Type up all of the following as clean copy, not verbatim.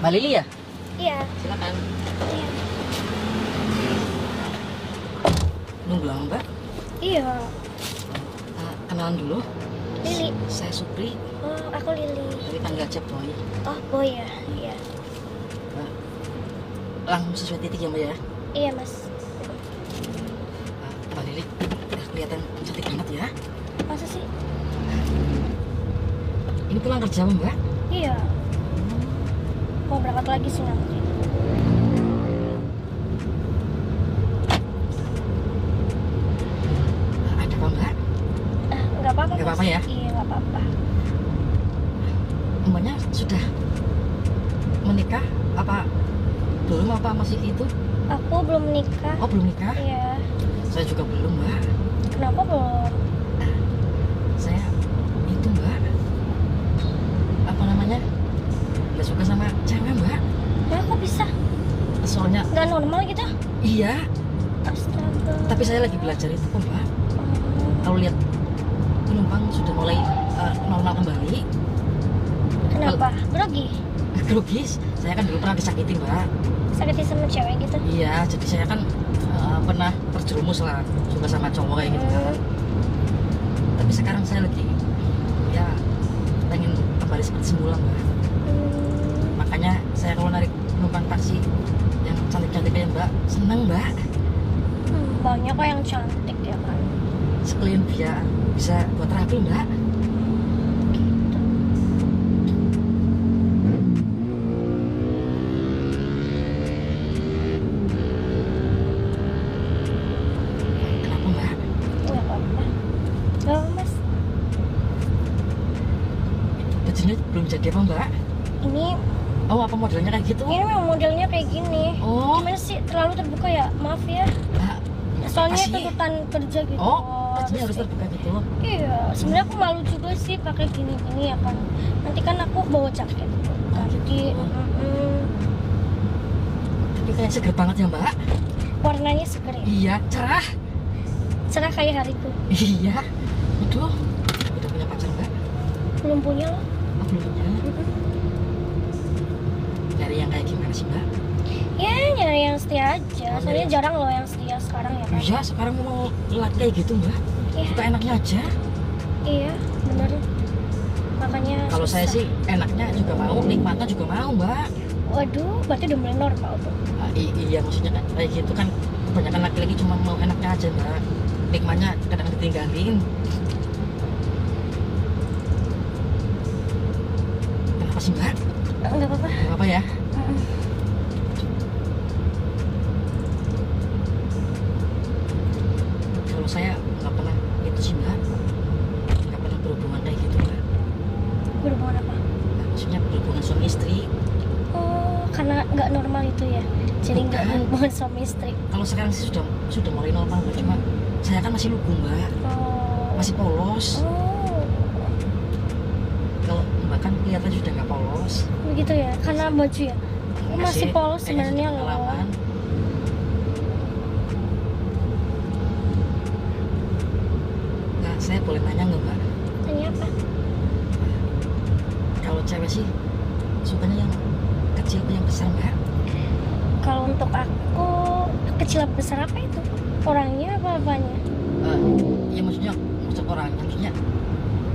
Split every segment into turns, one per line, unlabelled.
Mbak Lili ya?
Iya.
Silakan.
Iya.
Nunggu lama Mbak?
Iya.
Kenalan dulu.
Lili.
Saya Supri
Oh, aku Lili.
dari tanggal Boy.
Oh, boy ya. Iya.
Langsung sesuai titik ya Mbak ya?
Iya, Mas.
Mbak Lili kelihatan cantik banget ya.
Masa sih?
Ini pulang kerja Mbak?
Iya. Mau berangkat lagi sih nanti.
Ada apa Mbak?
Nggak apa-apa.
Nggak
Mas.
apa-apa ya?
Iya, nggak apa-apa.
Mbaknya sudah menikah? Apa belum, apa masih itu?
Aku belum menikah.
Oh belum nikah?
Iya.
Saya juga belum Mbak.
Kenapa belum?
Saya itu Mbak, apa namanya, nggak suka sama cewek Mbak.
Nah, kok bisa?
Soalnya
Nggak normal gitu?
iya,
Astaga.
tapi saya lagi belajar itu kok Mbak.
Oh,
Kalau lihat penumpang sudah mulai normal kembali,
kenapa? Grogi?
grogis. Saya kan dulu pernah disakiti Mbak.
Sakit sama cewek gitu?
Iya, jadi saya kan pernah terjerumus lah, suka sama cowok kayak gitu kan. Tapi sekarang saya lagi ya pengen kembali seperti semula Mbak. Makanya saya kalau narik penumpang taksi yang cantik-cantik kayak Mbak, seneng Mbak.
Banyak kok yang cantik ya kan?
Sekalian biar bisa buat terapi Mbak. Kenapa Mbak?
Nggak apa-apa. Nggak apa, Mas.
Bajunya belum jadi apa Mbak?
Ini
Oh apa modelnya kayak gitu?
memang modelnya kayak gini.
Oh,
Gimana sih? Terlalu terbuka ya? Maaf ya.
ah,
Soalnya
Pasti.
tuntutan kerja gitu.
oh bajunya harus terbuka gitu.
Iya. Sebenarnya aku malu juga sih pakai gini-gini ya kan. Nanti kan aku bawa jaket. Ganti.
gitu. Tapi kayak seger banget ya Mbak.
Warnanya seger ya.
Iya, cerah.
Cerah kayak hariku.
Iya. Aduh, udah punya pacar Mbak?
Belum punya loh.
Oh, belum punya. Nyari yang kayak gimana sih Mbak?
Ya nyari yang setia aja.
Oh,
Soalnya
nyari.
jarang loh yang setia sekarang ya kan.
Iya, sekarang mau laki kayak gitu Mbak.
Iya.
Suka enaknya aja.
Iya, bener. Makanya
Kalau saya
susah.
sih enaknya juga mau, nikmatnya juga mau Mbak.
Waduh, berarti udah mulai normal tuh.
Iya, maksudnya kan kayak gitu kan kebanyakan laki-laki cuma mau enaknya aja Mbak. Nikmatnya kadang ditinggalin. Kenapa sih Mbak?
Enggak apa-apa.
Gak apa ya? Kalau saya nggak pernah itu sih Mbak, nggak pernah berhubungan kayak gitu Mbak.
Berhubungan apa?
Nah, maksudnya berhubungan suami istri.
Oh, karena nggak normal itu ya. Jadi nggak
Bukan.
berhubungan suami istri.
Kalau sekarang sih sudah mulai normal Mbak, cuma saya kan masih lugu Mbak,
Oh.
masih polos.
Oh,
Kalau Mbak kan kelihatan sudah nggak polos.
begitu ya. Karena baju ya.
Enggak
Masih
sih,
polos
kayaknya
sebenarnya
sudah
loh.
pengalaman. Nah, saya boleh nanya nggak Mbak?
Tanya apa?
Kalau cewek sih sukanya yang kecil atau yang besar Mbak?
Kalau untuk aku kecil apa besar apa itu? Orangnya apa apanya?
Ya maksudnya maksud orang, maksudnya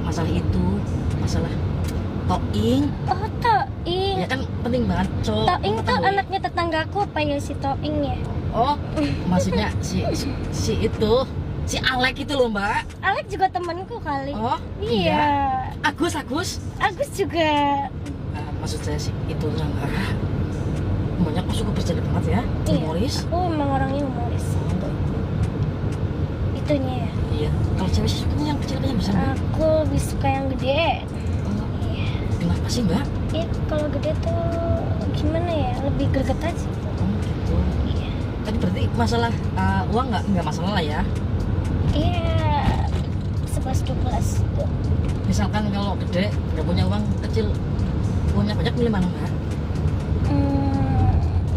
masalah itu, masalah toing.
Oh, Toing.
Ya kan penting banget cowok.
Toing tuh
mengetahui.
anaknya tetanggaku apa ya si Toing ya?
Oh, maksudnya si itu, si Alek itu loh Mbak.
Alex juga temanku kali.
Oh,
Iya.
Agus.
Agus juga.
Nah, maksud saya sih itu Mbak. Banyak aku suka bercanda banget ya, humoris.
Aku emang orangnya humoris. Itunya ya.
Iya. Kalau cewek sih sukanya yang kecil apa yang besar Mbak?
Aku lebih suka yang gede.
Oh,
Iya.
kenapa sih Mbak?
Iya, kalau gede tuh gimana ya? Lebih greget aja.
Oh gitu.
Iya.
Tapi berarti masalah uang nggak masalah lah ya.
Iya. 11-12 tuh.
Misalkan kalau gede nggak punya uang, kecil uangnya banyak, milih mana Mbak?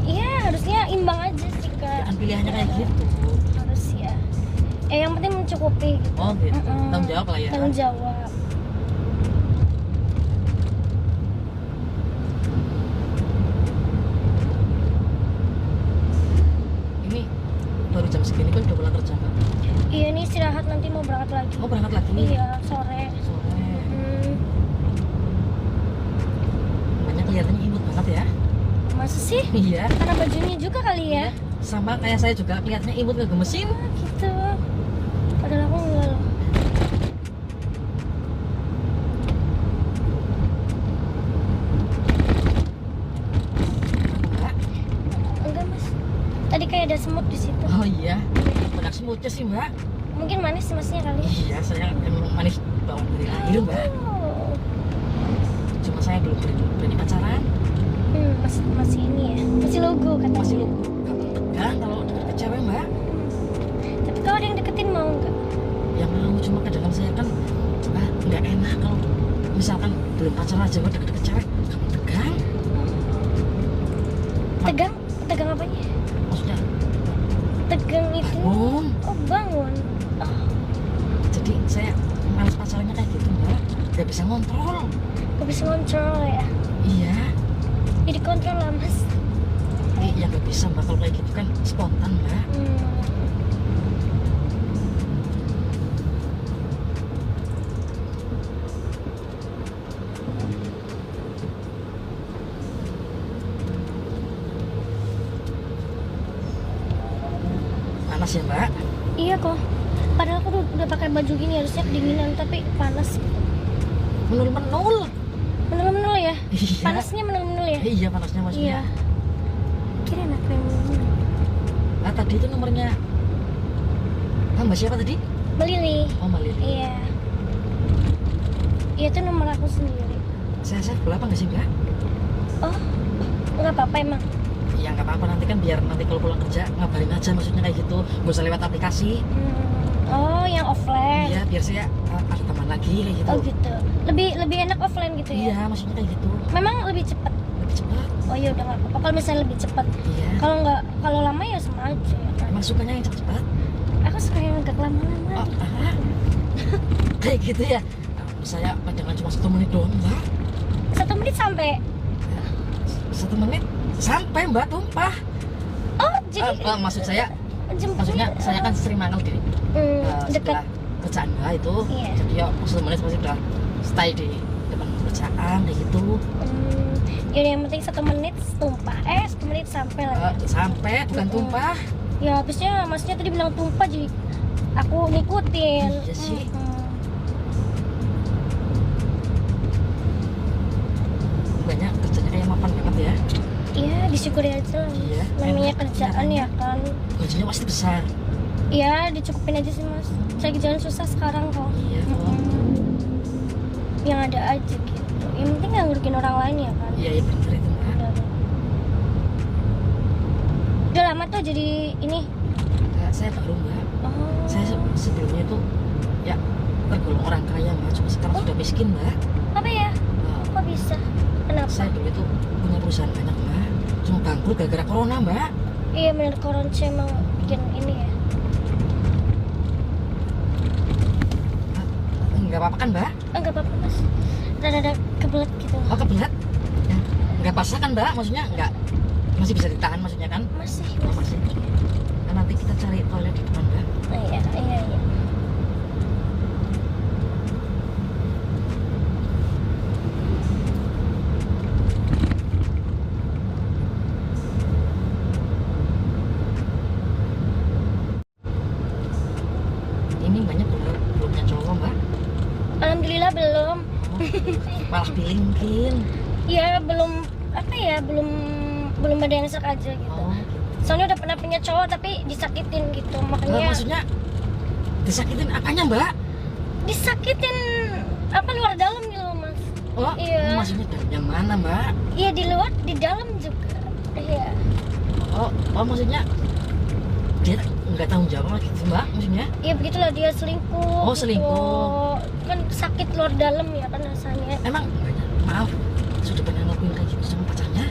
Iya, harusnya imbang aja sih
Ya
Kak.
kan pilihannya kayak gitu.
Harus ya. Yang penting mencukupi gitu.
Oh gitu. Tanggung jawab lah ya.
Tanggung jawab. mau berangkat lagi.
Oh, berangkat lagi?
Iya, sore.
Sore.
Hmm,
Banyak kelihatannya imut banget ya.
masa sih?
Iya.
Karena bajunya juga kali ya.
Sama kayak saya juga kelihatannya imut ngegemesin.
Ah, gitu. Padahal aku enggak loh.
Mbak.
Enggak mas. Tadi kayak ada semut di situ.
Oh iya. Banyak semutnya sih Mbak.
Mungkin manis masnya kali.
Iya, saya emang manis bawaan dari lahir Mbak.
Oh.
Cuma saya belum berani pacaran.
Masih ini ya. Masih logo katanya.
Masih lu tegang kalau deket ke cewek Mbak.
Tapi kalau ada yang deketin mau nggak?
Ya mau, cuma kadang saya kan nggak enak kalau misalkan belum pacaran aja deket-deket cewek. Kamu tegang.
Tegang? Tegang apanya?
Maksudnya
Tegang itu.
bangun.
Oh bangun. Oh,
Jadi saya males pacarannya kayak gitu Mbak. Gak bisa ngontrol.
gak bisa ngontrol ya.
Iya.
Jadi kontrol lah mas.
Ya gak bisa Mbak, kalau kayak gitu kan spontan Mbak. Panas ya Mbak?
Iya kok. Padahal aku udah pakai baju gini harusnya kedinginan tapi panas.
Menul-menul.
Menul-menul ya.
Iya.
Panasnya menul-menul ya.
Iya panasnya maksudnya.
Iya. Kirain aku yang menul.
Nah tadi itu nomornya Mbak siapa tadi?
Melili.
Oh Mbak Lili.
Iya. Iya itu nomor aku sendiri.
Saya save berapa nggak sih Mbak?
Oh, nggak apa-apa emang.
Ya nggak apa-apa, nanti kan biar nanti kalau pulang kerja ngabarin aja, maksudnya kayak gitu. Nggak usah lewat aplikasi.
Oh, yang offline.
Iya biar saya ada teman lagi kayak gitu.
Oh gitu. Lebih enak offline gitu ya.
Iya maksudnya kayak gitu.
Memang lebih cepat.
Lebih cepat.
Oh ya udah nggak apa-apa kalau misalnya lebih cepat.
Iya.
Kalau nggak, kalau lama ya sama aja. Ya kan?
Emang sukanya yang cepat-cepat?
Aku suka yang agak lama-lama.
Oh, kayak gitu ya. Saya jangan cuma 1 menit doang Mbak.
1 menit sampai.
1 menit sampai Mbak tumpah.
Oh jadi
Maksud saya,
jemput.
maksudnya saya kan sering mangkal gini.
Dekat.
Setelah kerjaan Mbak itu,
Iya.
jadi ya 1 menit pasti udah stay di depan kerjaan kayak gitu.
Ya yang penting 1 menit tumpah. 1 menit sampai lah.
Sampai bukan tumpah.
Ya habisnya masnya tadi bilang tumpah jadi aku ngikutin.
Iya sih. Banyak kerjanya kayak mapan banget ya.
Iya disyukuri aja lah.
Iya,
Namanya
enak,
kerjaan
enak.
ya kan.
Gajinya pasti besar.
Iya dicukupin aja sih mas. Saya lagi jalan susah sekarang kok.
Iya kok.
Yang ada aja gitu. Yang penting nggak ngerugiin orang lain ya kan.
Iya bener itu Mbak.
Udah lama tuh jadi ini.
Saya baru Mbak.
Oh.
Saya sebelumnya itu ya tergolong orang kaya Mbak, cuma sekarang sudah miskin Mbak.
Apa ya? Kok bisa? Kenapa?
Saya dulu itu punya perusahaan banyak Mbak, cuma bangkrut gara-gara corona Mbak.
Iya bener corona emang bikin ini ya.
Nggak apa-apa kan Mbak?
Enggak apa-apa mas. Rada-rada kebelet gitu.
Oh kebelet? Ya. Nggak basah kan Mbak? Maksudnya nggak, masih bisa ditahan maksudnya kan?
Masih.
Oh, masih. Nah, nanti kita cari toilet di depan Mbak.
Iya.
Ini banyak belum punya cowok Mbak.
Alhamdulillah belum.
Malah pilih mungkin.
Iya belum apa ya belum ada yang serak aja gitu.
Oh,
Soalnya udah pernah punya cowok tapi disakitin gitu makanya.
maksudnya disakitin apanya Mbak?
Disakitin apa luar dalam gitu mas.
Oh,
Iya.
maksudnya dari yang mana Mbak?
Iya di luar di dalam juga. Iya.
Oh maksudnya dia nggak tanggung jawab gitu Mbak, maksudnya?
Iya begitulah dia selingkuh.
Oh, selingkuh.
Gitu. Kan sakit luar dalam ya kan rasanya.
Emang maaf, sudah pernah ngelakuin kayak gitu sama pacarnya?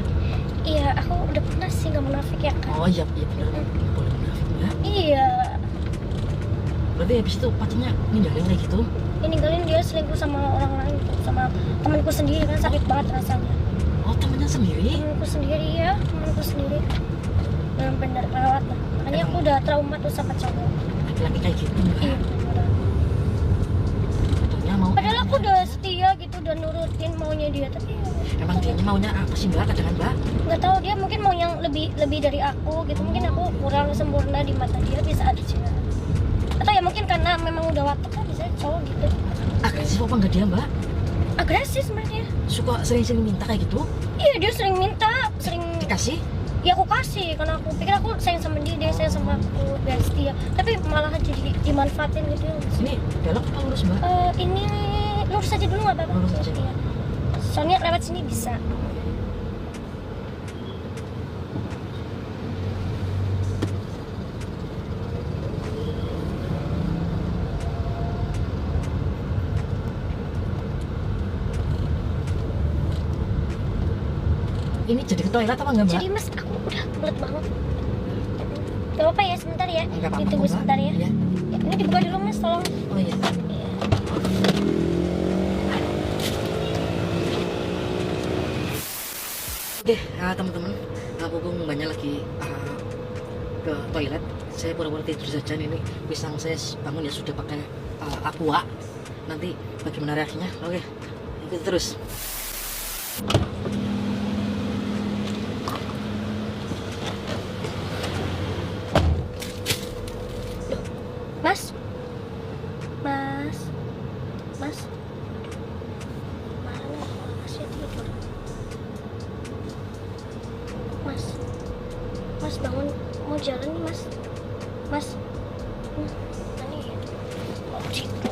Iya aku udah pernah sih nggak munafik ya kan.
Oh iya benar, nggak boleh munafik Mbak.
Iya.
Berarti habis itu pacarnya ninggalin kayak gitu?
Ya ninggalin dia selingkuh sama orang lain gitu. Sama temanku sendiri kan sakit banget rasanya.
Oh temennya sendiri?
Temanku sendiri ya, temanku sendiri. Benar-benar lewat lah. Makanya aku udah trauma tuh sama cowok.
Laki-laki kayak gitu Mbak?
Iya beneran.
mau.
Padahal aku udah setia gitu, udah nurutin maunya dia, tapi
Emang dia maunya apa sih Mbak? Kadang Mbak?
nggak tahu, dia mungkin mau yang lebih dari aku gitu. Mungkin aku kurang sempurna di mata dia, bisa aja. Atau ya mungkin karena memang udah watak kan, bisa cowok gitu.
Agresif apa enggak dia Mbak?
Agresif sebenarnya.
Suka sering-sering minta kayak gitu?
Iya, dia sering minta, sering.
Dikasih?
Ya aku kasih, karena aku pikir aku sayang sama dia sayang sama aku, dan setia. Tapi malah jadi dimanfaatin gitu.
Ini belok apa lurus Mbak?
Ini lurus aja dulu nggak apa-apa.
Lurus aja.
Iya. Soalnya lewat sini bisa.
Ini jadi ke toilet apa enggak Mbak?
Jadi mas, aku udah kebelet banget. Gak apa-apa ya, sebentar ya.
Enggak apa-apa,
Ditunggu
Mbak.
sebentar ya.
Iya.
Ya, ini dibuka dulu mas, tolong.
Oh iya.
Iya.
Oke, teman-teman, aku banyak lagi ke toilet. Saya pura-pura tidur saja ini. Pisang saya bangun ya sudah pakai aqua. Nanti bagaimana reaksinya? Oke, ikuti terus.
Mas, mas, mas, mana masnya tidur? Mas, mas bangun, mau jalan nih mas, mas, mana ya? Oh, tidur.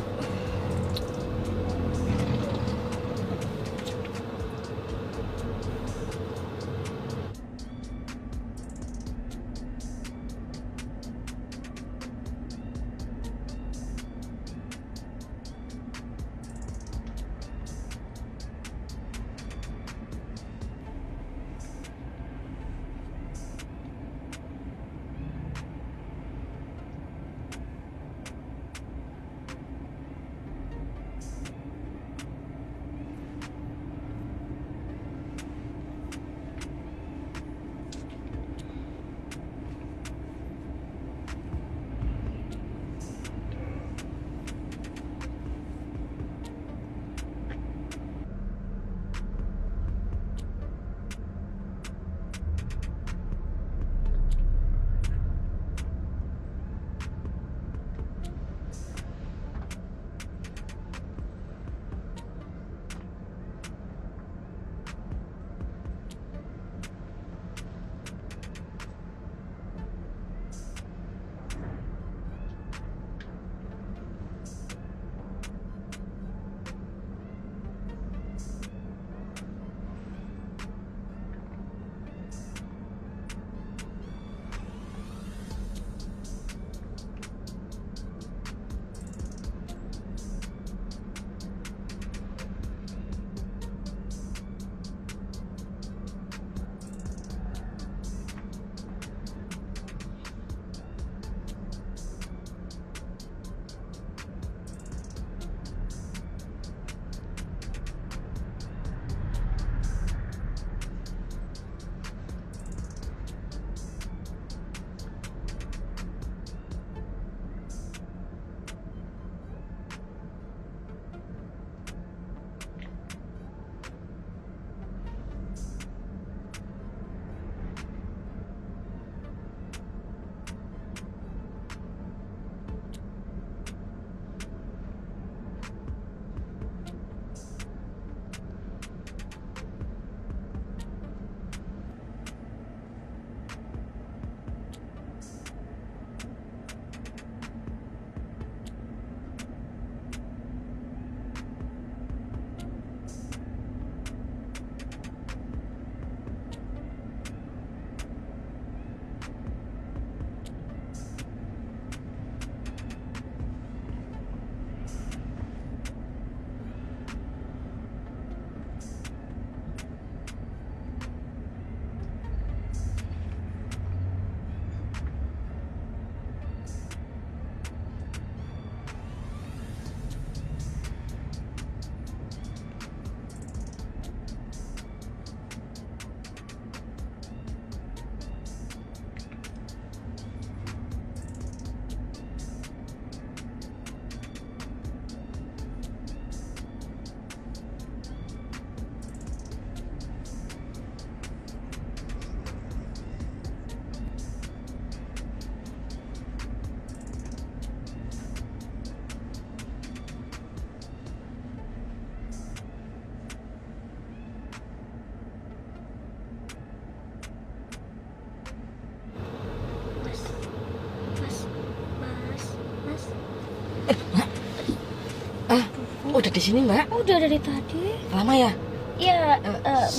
udah di sini mbak?
Udah dari tadi.
Lama ya?
Iya,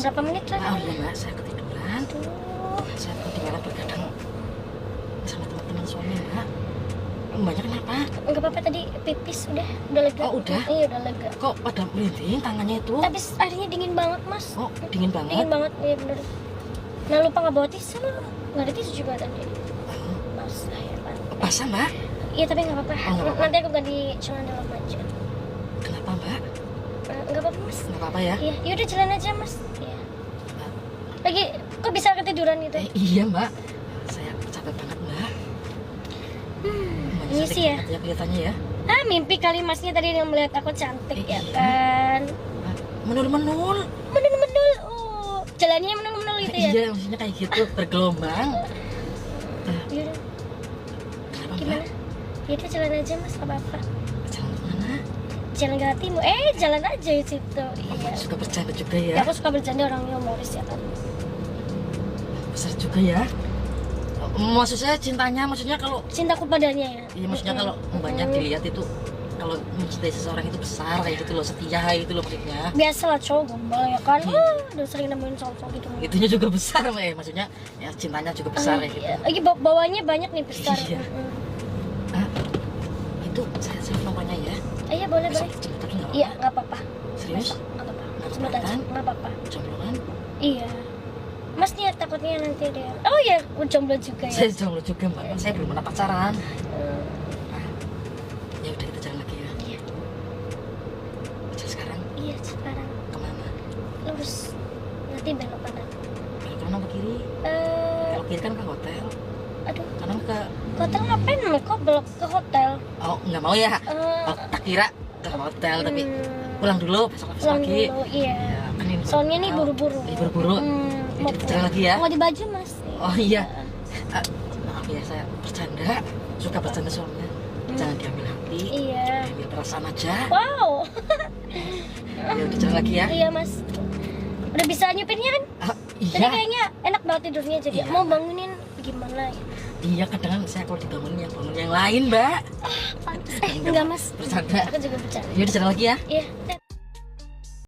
berapa menit lah?
Oh iya mbak, saya ketiduran.
Aduh.
Saya ketinggalan bergadang sama teman-teman suami mbak. Mbaknya kenapa?
Enggak apa-apa, tadi pipis udah lega.
Oh, udah?
Iya, udah lega.
Kok pada merinding tangannya itu?
Tapi airnya dingin banget, Mas.
Oh, dingin banget.
Dingin banget, iya bener. Nah, lupa nggak bawa tisu loh. Nggak ada tisu juga tadi.
Oh,
Mas, ya kan.
basah mbak?
Iya, tapi nggak apa-apa.
Oh, nggak apa-apa.
Nanti aku ganti celana dalam aja.
Kenapa mbak?
Nggak apa-apa, Mas.
Nggak apa-apa ya?
Iya, yaudah jalan aja, Mas. Iya. Lagi, kok bisa ketiduran gitu?
Iya mbak, saya capek banget mbak. Mbaknya
Ini
cantik
sih ya.
banget ya kelihatannya ya.
Ah, mimpi kali Masnya tadi yang melihat aku cantik ya
Iya.
kan?
Menul-menul.
Menul-menul. Oh, jalannya menul-menul gitu ya?
Iya, maksudnya kayak gitu, bergelombang.
Yaudah,
Kenapa
gimana?
mbak?
Yaudah jalan aja Mas, gak apa-apa.
Jalan kemana?
Jalan ke hatimu. Jalan aja di situ.
Oh,
Iya.
suka bercanda juga
Ya,
ya?
aku suka bercanda, orangnya humoris ya kan.
Besar juga ya? Maksud saya cintanya, maksudnya kalau
Cintaku padanya ya.
iya maksudnya kalau banyak dilihat itu kalau mencintai seseorang itu besar kayak gitu loh, setia itu loh maksudnya.
Biasalah cowok gombal ya kan. Udah sering nemuin cowok gitu.
Itunya juga besar maksudnya ya cintanya juga besar kayak gitu.
Iya. Lagi bawahnya banyak nih besar.
Iya. Ah, itu saya save nomornya ya.
Iya boleh
Besok
boleh.
jemput lagi nggak
Iya
apa-apa?
nggak apa-apa.
Serius?
Nggak apa-apa.
Nggak
Sebut aja.
keberatan?
Nggak apa-apa.
Jomblo kan?
Iya. Mas nih takutnya nanti ada yang... Oh iya, jomblo juga ya.
Saya jomblo juga mbak, saya belum pernah pacaran.
Hmm,
Ah, ya udah kita jalan lagi ya.
iya.
Jalan sekarang
Iya sekarang
kemana?
lurus. Nanti belok kanan.
Belok kanan apa kiri?
Eh,
Kalau kiri kan ke hotel,
aduh,
kanan ke
ke hotel ngapain? Kok belok ke hotel?
oh nggak mau ya?
Eh,
Oh, tak kira ke hotel tapi
hmm,
pulang dulu besok
pulang
lagi.
dulu, iya.
Ya, kan ini
Soalnya nih
hotel.
buru-buru.
Buru-buru.
Mau
Jadi kita jalan lagi ya.
Mau di baju mas.
Oh iya. Maaf ya saya bercanda, suka bercanda soalnya. Jangan diambil hati,
Iya.
diambil perasaan aja.
Wow.
Ya udah jalan lagi ya.
Iya mas. Udah bisa nyupirnya kan?
Ah,
Tadi
iya.
kayaknya enak banget tidurnya jadi
Iya.
mau bangunin gimana ya?
Iya kadang saya kalau dibangun yang lain mbak.
Enggak mas.
Bercanda.
Aku juga bercanda.
Ya udah jalan lagi ya.
Iya.